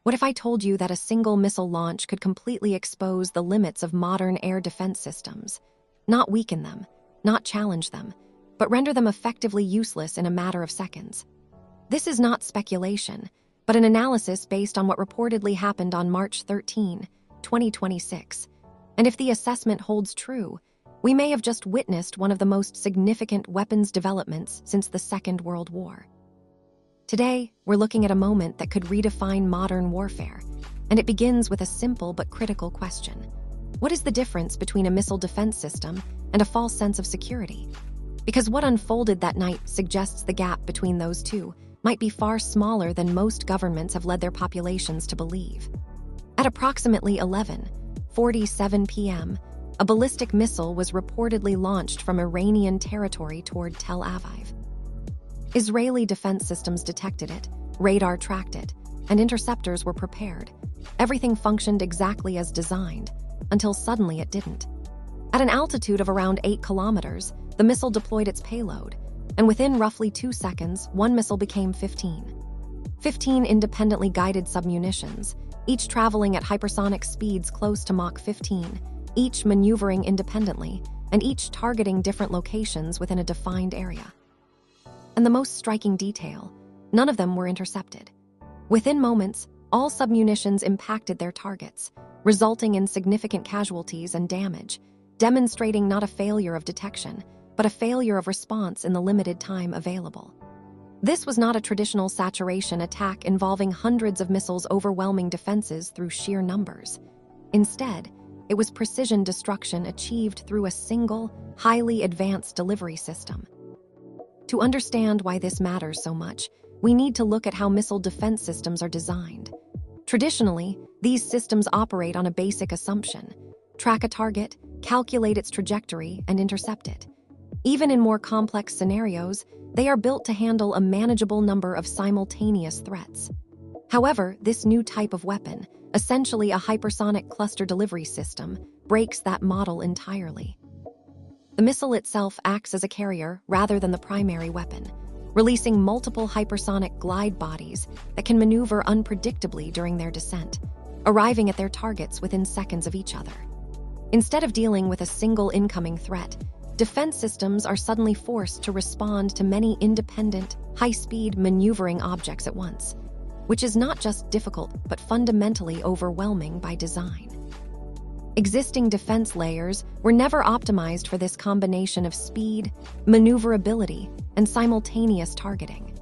What if I told you that a single missile launch could completely expose the limits of modern air defense systems? Not weaken them, not challenge them, but render them effectively useless in a matter of seconds. This is not speculation, but an analysis based on what reportedly happened on March 13, 2026. And if the assessment holds true, we may have just witnessed one of the most significant weapons developments since the Second World War. Today, we're looking at a moment that could redefine modern warfare, and it begins with a simple but critical question. What is the difference between a missile defense system and a false sense of security? Because what unfolded that night suggests the gap between those two might be far smaller than most governments have led their populations to believe. At approximately 11:47 p.m., a ballistic missile was reportedly launched from Iranian territory toward Tel Aviv. Israeli defense systems detected it, radar tracked it, and interceptors were prepared. Everything functioned exactly as designed, until suddenly it didn't. At an altitude of around 8 kilometers, the missile deployed its payload, and within roughly 2 seconds, one missile became 15. 15 independently guided submunitions, each traveling at hypersonic speeds close to Mach 15, each maneuvering independently, and each targeting different locations within a defined area. And the most striking detail, none of them were intercepted. Within moments, all submunitions impacted their targets, resulting in significant casualties and damage, demonstrating not a failure of detection, but a failure of response in the limited time available. This was not a traditional saturation attack involving hundreds of missiles overwhelming defenses through sheer numbers. Instead, it was precision destruction achieved through a single, highly advanced delivery system. To understand why this matters so much, we need to look at how missile defense systems are designed. Traditionally, these systems operate on a basic assumption: track a target, calculate its trajectory, and intercept it. Even in more complex scenarios, they are built to handle a manageable number of simultaneous threats. However, this new type of weapon, essentially a hypersonic cluster delivery system, breaks that model entirely. The missile itself acts as a carrier rather than the primary weapon, releasing multiple hypersonic glide bodies that can maneuver unpredictably during their descent, arriving at their targets within seconds of each other. Instead of dealing with a single incoming threat, defense systems are suddenly forced to respond to many independent, high-speed maneuvering objects at once, which is not just difficult but fundamentally overwhelming by design. Existing defense layers were never optimized for this combination of speed, maneuverability, and simultaneous targeting.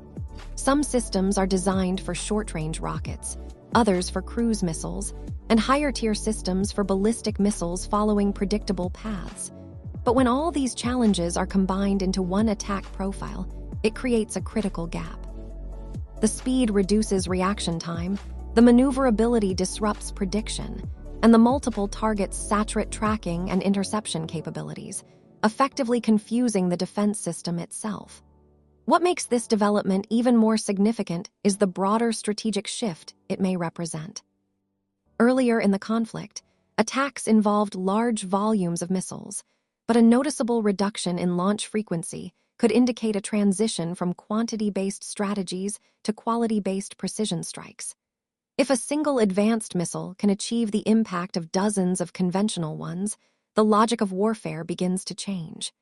Some systems are designed for short-range rockets, others for cruise missiles, and higher-tier systems for ballistic missiles following predictable paths. But when all these challenges are combined into one attack profile, it creates a critical gap. The speed reduces reaction time, the maneuverability disrupts prediction, and the multiple targets saturate tracking and interception capabilities, effectively confusing the defense system itself. What makes this development even more significant is the broader strategic shift it may represent. Earlier in the conflict, attacks involved large volumes of missiles, but a noticeable reduction in launch frequency could indicate a transition from quantity-based strategies to quality-based precision strikes. If a single advanced missile can achieve the impact of dozens of conventional ones, the logic of warfare begins to change.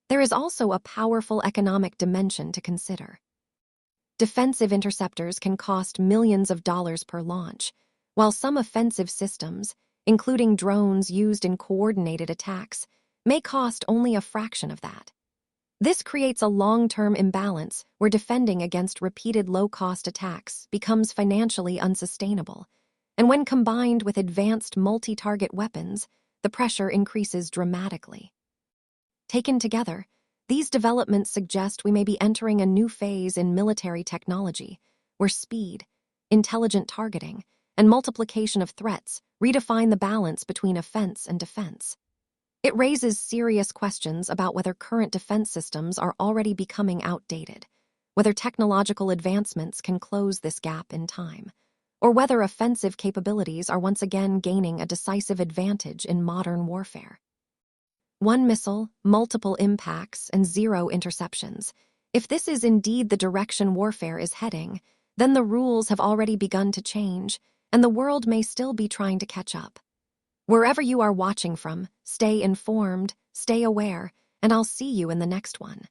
There is also a powerful economic dimension to consider. Defensive interceptors can cost millions of dollars per launch, while some offensive systems, including drones used in coordinated attacks, may cost only a fraction of that. This creates a long-term imbalance where defending against repeated low-cost attacks becomes financially unsustainable, and when combined with advanced multi-target weapons, the pressure increases dramatically. Taken together, these developments suggest we may be entering a new phase in military technology, where speed, intelligent targeting, and multiplication of threats redefine the balance between offense and defense. It raises serious questions about whether current defense systems are already becoming outdated, whether technological advancements can close this gap in time, or whether offensive capabilities are once again gaining a decisive advantage in modern warfare. One missile, multiple impacts, and zero interceptions. If this is indeed the direction warfare is heading, then the rules have already begun to change, and the world may still be trying to catch up. Wherever you are watching from, stay informed, stay aware, and I'll see you in the next one.